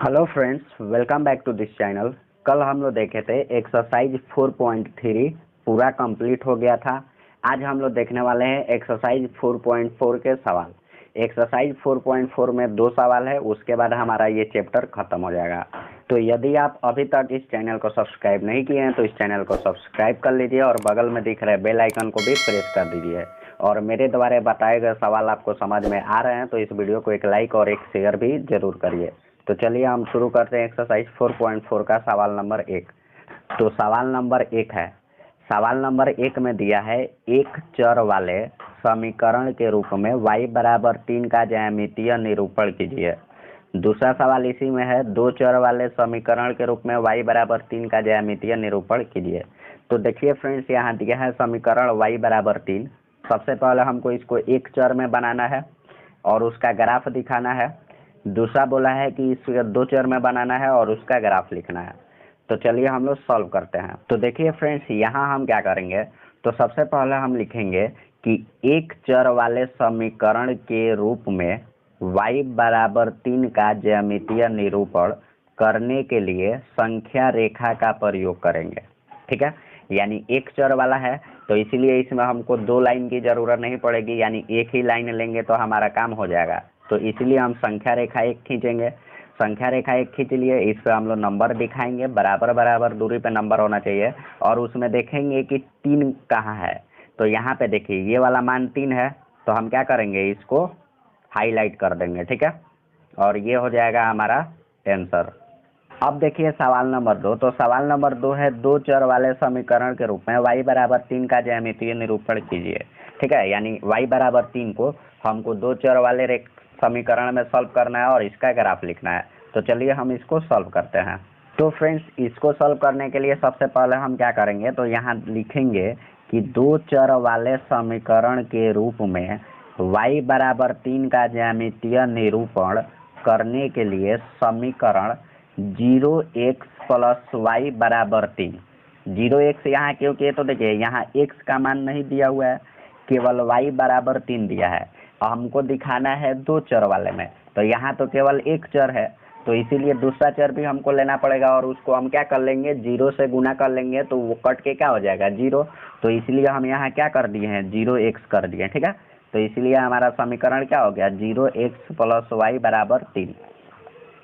Hello friends, welcome back to this channel. कल हम लोग देखे थे एक्सरसाइज 4.3 पूरा कंप्लीट हो गया था। आज हम लोग देखने वाले हैं एक्सरसाइज 4.4 के सवाल। एक्सरसाइज 4.4 में 2 सवाल है, उसके बाद हमारा ये चैप्टर खत्म हो जाएगा। तो यदि आप अभी तक इस चैनल को सब्सक्राइब नहीं किए हैं तो इस चैनल को सब्सक्राइब कर लीजिए और बगल में दिख रहे बेल आइकन को भी प्रेस कर दीजिए। और मेरे द्वारा बताए गए सवाल आपको समझ में आ रहे हैं तो इस वीडियो को एक लाइक और एक शेयर भी जरूर करिए। तो चलिए हम शुरू करते हैं एक्सरसाइज 4.4 का सवाल नंबर 1। तो सवाल नंबर 1 है। सवाल नंबर 1 में दिया है एक चर वाले समीकरण के रूप में y बराबर 3 का ज्यामितीय निरूपण कीजिए। दूसरा सवाल इसी में है, दो चर वाले समीकरण के रूप में y बराबर 3 का ज्यामितीय निरूपण कीजिए। तो देखिए फ्रेंड्स, यहाँ दिया है समीकरण y बराबर 3। सबसे पहले हमको इसको एक चर में बनाना है और उसका ग्राफ दिखाना है। दूसरा बोला है कि इस दो चर में बनाना है और उसका ग्राफ लिखना है। तो चलिए हम लोग सॉल्व करते हैं। तो देखिए फ्रेंड्स, यहाँ हम क्या करेंगे, तो सबसे पहले हम लिखेंगे कि एक चर वाले समीकरण के रूप में y बराबर 3 का ज्यामितीय निरूपण करने के लिए संख्या रेखा का प्रयोग करेंगे। ठीक है, यानी एक चर वाला है तो इसीलिए इसमें हमको 2 लाइन की जरूरत नहीं पड़ेगी, यानी एक ही लाइन लेंगे तो हमारा काम हो जाएगा। तो इसलिए हम संख्या रेखा 1 खींचेंगे। संख्या रेखा 1 खींच लिए, इस पर हम लोग नंबर दिखाएंगे, बराबर बराबर दूरी पे नंबर होना चाहिए और उसमें देखेंगे कि 3 कहाँ है। तो यहाँ पे देखिए ये वाला मान 3 है, तो हम क्या करेंगे, इसको हाईलाइट कर देंगे। ठीक है, और ये हो जाएगा हमारा आंसर। अब देखिए सवाल नंबर 2। तो सवाल नंबर 2 है, दो चर वाले समीकरण के रूप में y बराबर 3 का ज्यामितीय निरूपण कीजिए। ठीक है, यानी y बराबर 3 को हमको दो चर वाले समीकरण में सॉल्व करना है और इसका ग्राफ लिखना है। तो चलिए हम इसको सॉल्व करते हैं। तो फ्रेंड्स, इसको सॉल्व करने के लिए सबसे पहले हम क्या करेंगे, तो यहाँ लिखेंगे कि दो चर वाले समीकरण के रूप में y बराबर 3 का ज्यामितीय निरूपण करने के लिए समीकरण 0x प्लस वाई बराबर 3। 0x यहाँ क्योंकि, तो देखिए यहाँ x का मान नहीं दिया हुआ है, केवल y बराबर 3 दिया है। हमको दिखाना है दो चर वाले में, तो यहाँ तो केवल एक चर है, तो इसीलिए दूसरा चर भी हमको लेना पड़ेगा और उसको हम क्या कर लेंगे, 0 से गुना कर लेंगे तो वो कट के क्या हो जाएगा, 0। तो इसलिए हम यहाँ क्या कर दिए हैं, 0x कर दिए। ठीक है, तो इसलिए हमारा समीकरण क्या हो गया, 0x प्लस वाई बराबर 3।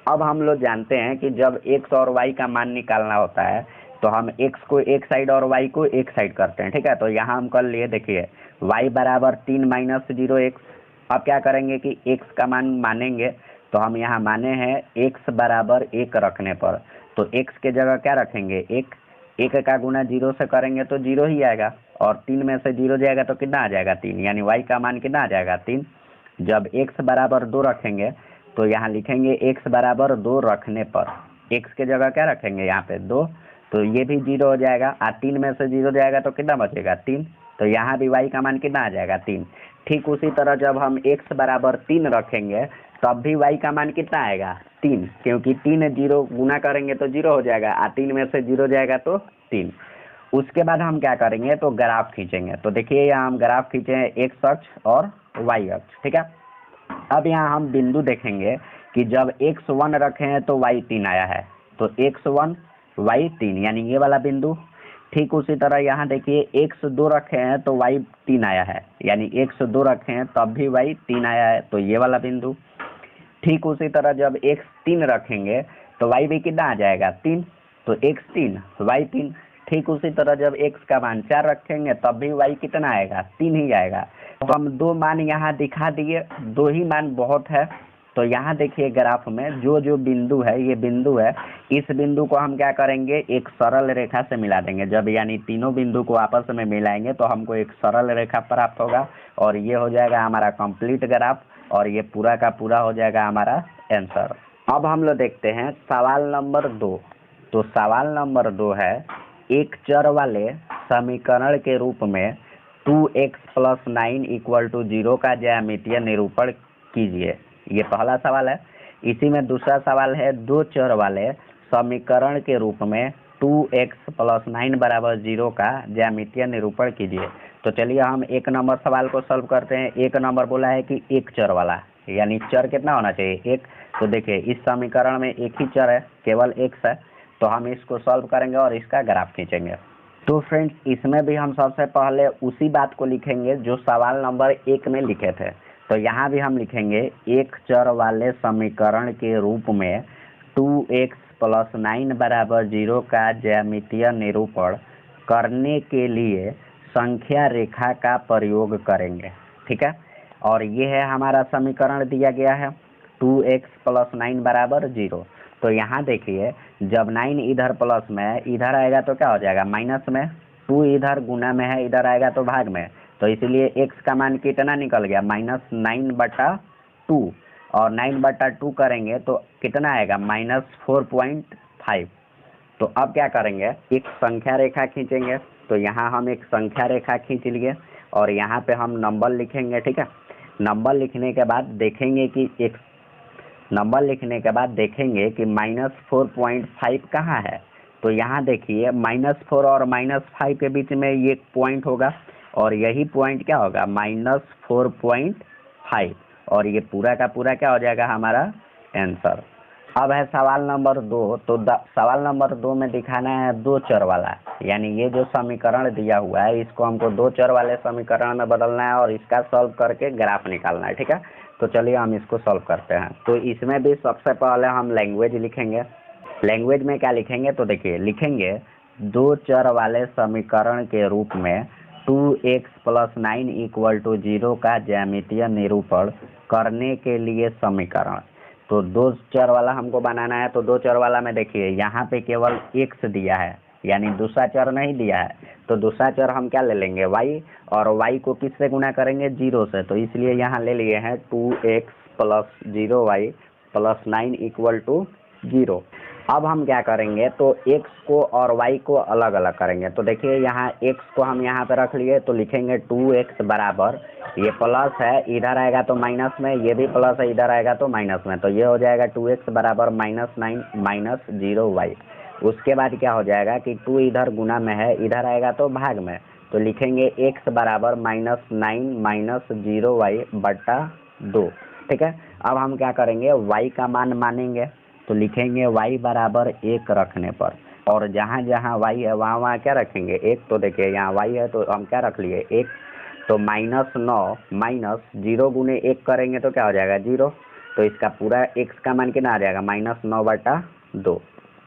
अब हम लोग जानते हैं कि जब x और y का मान निकालना होता है तो हम x को एक साइड और y को एक साइड करते हैं। ठीक है, तो यहाँ हम कर लिए, देखिए y बराबर 3 माइनस 0x। अब क्या करेंगे कि x का मान मानेंगे, तो हम यहाँ माने हैं x बराबर 1 रखने पर, तो x के जगह क्या रखेंगे, 1 का गुना 0 से करेंगे तो 0 ही आएगा और 3 में से 0 जाएगा तो कितना आ जाएगा, 3, यानी y का मान कितना आ जाएगा, 3। जब x बराबर 2 रखेंगे तो यहाँ लिखेंगे x बराबर 2 रखने पर x के जगह क्या रखेंगे, यहाँ पे 2, तो ये भी 0 हो जाएगा। 3 में से 0 जाएगा तो कितना बचेगा, 3। तो यहाँ भी y का मान कितना आ जाएगा, 3। ठीक उसी तरह जब हम x बराबर 3 रखेंगे तब भी y का मान कितना आएगा, 3, क्योंकि 3 0 गुना करेंगे तो 0 हो जाएगा, 3 में से 0 जाएगा तो 3। उसके बाद हम क्या करेंगे, तो ग्राफ खींचेंगे। तो देखिए यहाँ हम ग्राफ खींचे x अक्ष और y अक्ष। ठीक है, अब यहाँ हम बिंदु देखेंगे कि जब x1 रखे हैं तो y3 आया है, तो x1 y3 यानी ये वाला बिंदु। ठीक उसी तरह यहाँ देखिए x2 रखे हैं तो y3 आया है, यानी x2 रखे हैं तब भी y3 आया है, तो ये वाला बिंदु। ठीक उसी तरह जब x3 रखेंगे तो y भी कितना आ जाएगा, 3, तो x3 y3। ठीक उसी तरह जब x का मान 4 रखेंगे तब भी y कितना आएगा, 3 ही आएगा। तो हम 2 मान यहाँ दिखा दिए, 2 ही मान बहुत है। तो यहाँ देखिए ग्राफ में जो जो बिंदु है, ये बिंदु है, इस बिंदु को हम क्या करेंगे, एक सरल रेखा से मिला देंगे। जब यानी तीनों बिंदु को आपस में मिलाएंगे तो हमको एक सरल रेखा प्राप्त होगा और ये हो जाएगा हमारा कंप्लीट ग्राफ और ये पूरा का पूरा हो जाएगा हमारा आंसर। अब हम लोग देखते हैं सवाल नंबर 2। तो सवाल नंबर 2 है, एक चर वाले समीकरण के रूप में 2x प्लस 9 इक्वल टू 0 का ज्यामितीय निरूपण कीजिए। ये पहला सवाल है। इसी में दूसरा सवाल है, दो चर वाले समीकरण के रूप में 2x प्लस 9 बराबर 0 का ज्यामितीय निरूपण कीजिए। तो चलिए हम एक नंबर सवाल को सॉल्व करते हैं। एक नंबर बोला है कि एक चर वाला, यानी चर कितना होना चाहिए, एक। तो देखिए इस समीकरण में एक ही चर है, केवल x है, तो हम इसको सॉल्व करेंगे और इसका ग्राफ खींचेंगे। तो फ्रेंड्स इसमें भी हम सबसे पहले उसी बात को लिखेंगे जो सवाल नंबर 1 में लिखे थे। तो यहाँ भी हम लिखेंगे एक चर वाले समीकरण के रूप में 2x + 9 = 0 का ज्यामितीय निरूपण करने के लिए संख्या रेखा का प्रयोग करेंगे। ठीक है, और ये है हमारा समीकरण दिया गया है 2x + 9 = 0। तो यहाँ देखिए जब 9 इधर प्लस में है, इधर आएगा तो क्या हो जाएगा माइनस में, 2 इधर गुना में है, इधर आएगा तो भाग में, तो इसलिए x का मान कितना निकल गया -9/2, और 9/2 करेंगे तो कितना आएगा -4.5। तो अब क्या करेंगे, एक संख्या रेखा खींचेंगे। तो यहाँ हम एक संख्या रेखा खींच लिए और यहाँ पे हम नंबर लिखेंगे। ठीक है, नंबर लिखने के बाद देखेंगे कि -4.5 कहाँ है। तो यहाँ देखिए -4 और -5 के बीच में ये पॉइंट होगा और यही पॉइंट क्या होगा -4.5, और ये पूरा का पूरा क्या हो जाएगा हमारा आंसर। अब है सवाल नंबर 2। तो सवाल नंबर 2 में दिखाना है 2 चर वाला, यानी ये जो समीकरण दिया हुआ है इसको हमको 2 चर वाले समीकरण में बदलना है और इसका सॉल्व करके ग्राफ निकालना है। ठीक है, तो चलिए हम इसको सॉल्व करते हैं। तो इसमें भी सबसे पहले हम लैंग्वेज लिखेंगे। लैंग्वेज में क्या लिखेंगे, तो देखिए लिखेंगे 2 चर वाले समीकरण के रूप में 2x + 9 = 0 का ज्यामितीय निरूपण करने के लिए समीकरण। तो 2 चर वाला हमको बनाना है। तो 2 चर वाला में देखिए यहाँ पे केवल x दिया है, यानी दूसरा चर नहीं दिया है। तो दूसरा चर हम क्या ले लेंगे y, और y को किससे गुना करेंगे 0 से, तो इसलिए यहाँ ले लिए हैं 2x + 0y + 9 = 0। अब हम क्या करेंगे, तो x को और y को अलग अलग करेंगे। तो देखिए यहाँ x को हम यहाँ पे रख लिए, तो लिखेंगे 2x बराबर, ये प्लस है इधर आएगा तो माइनस में, ये भी प्लस है इधर आएगा तो माइनस में, तो ये हो जाएगा 2x बराबर -9 - 0y। उसके बाद क्या हो जाएगा कि 2 इधर गुना में है, इधर आएगा तो भाग में, तो लिखेंगे x बराबर -9 - 0y/2। ठीक है, अब हम क्या करेंगे y का मान मानेंगे। तो लिखेंगे y बराबर 1 रखने पर, और जहाँ जहाँ y है वहाँ वहाँ क्या रखेंगे 1। तो देखिए यहाँ y है तो हम क्या रख लिए 1, तो -9 - 0 गुने 1 करेंगे तो क्या हो जाएगा 0। तो इसका पूरा x का मान कितना आ जाएगा -9/2।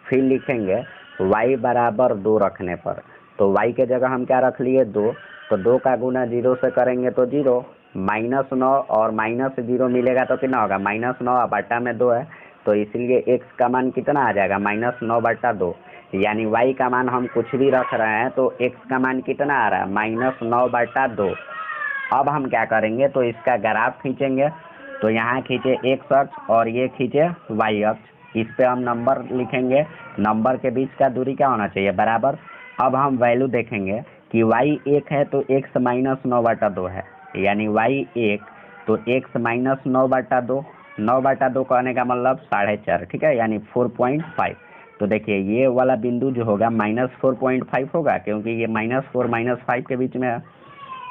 फिर लिखेंगे y बराबर 2 रखने पर, तो y के जगह हम क्या रख लिए 2, तो 2 का गुना 0 से करेंगे तो 0, -9 और -0 मिलेगा तो कितना होगा -9/2 है, तो इसलिए x का मान कितना आ जाएगा -9/2। यानी y का मान हम कुछ भी रख रहे हैं तो x का मान कितना आ रहा है -9/2। अब हम क्या करेंगे, तो इसका ग्राफ खींचेंगे। तो यहाँ खींचे x अक्ष और ये खींचे y अक्ष, इस पे हम नंबर लिखेंगे। नंबर के बीच का दूरी क्या होना चाहिए बराबर। अब हम वैल्यू देखेंगे कि y 1 है तो x -9/2 है, यानी y 1 तो x -9/2, 9/2 कहने का मतलब 4.5। ठीक है, यानी 4.5। तो देखिए ये वाला बिंदु जो होगा -4.5 होगा, क्योंकि ये -4 - 5 के बीच में है।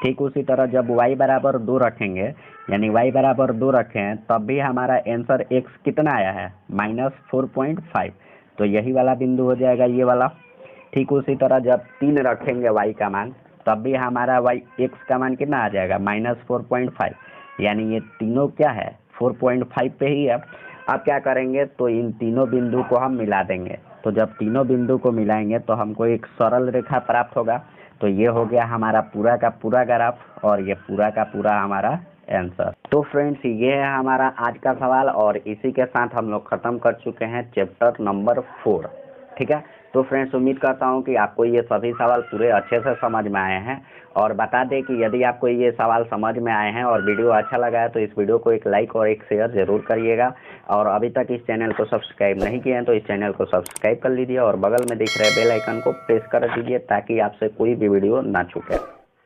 ठीक उसी तरह जब y बराबर 2 रखेंगे, यानी y बराबर 2 रखें, तब भी हमारा आंसर x कितना आया है -4.5, तो यही वाला बिंदु हो जाएगा ये वाला। ठीक उसी तरह जब 3 रखेंगे y का मान, तब भी हमारा x का मान कितना आ जाएगा -4.5, यानी ये तीनों क्या है 4.5 पे ही है। अब क्या करेंगे, तो इन तीनों बिंदु को हम मिला देंगे। तो जब तीनों बिंदु को मिलाएंगे तो हमको एक सरल रेखा प्राप्त होगा। तो ये हो गया हमारा पूरा का पूरा ग्राफ, और ये पूरा का पूरा हमारा आंसर। तो फ्रेंड्स ये है हमारा आज का सवाल, और इसी के साथ हम लोग खत्म कर चुके हैं चैप्टर नंबर 4। ठीक है, तो फ्रेंड्स उम्मीद करता हूँ कि आपको ये सभी सवाल पूरे अच्छे से समझ में आए हैं। और बता दें कि यदि आपको ये सवाल समझ में आए हैं और वीडियो अच्छा लगा है तो इस वीडियो को एक लाइक और एक शेयर जरूर करिएगा। और अभी तक इस चैनल को सब्सक्राइब नहीं किए हैं तो इस चैनल को सब्सक्राइब कर लीजिए और बगल में दिख रहे बेल आइकन को प्रेस कर दीजिए ताकि आपसे कोई भी वीडियो ना छूटे।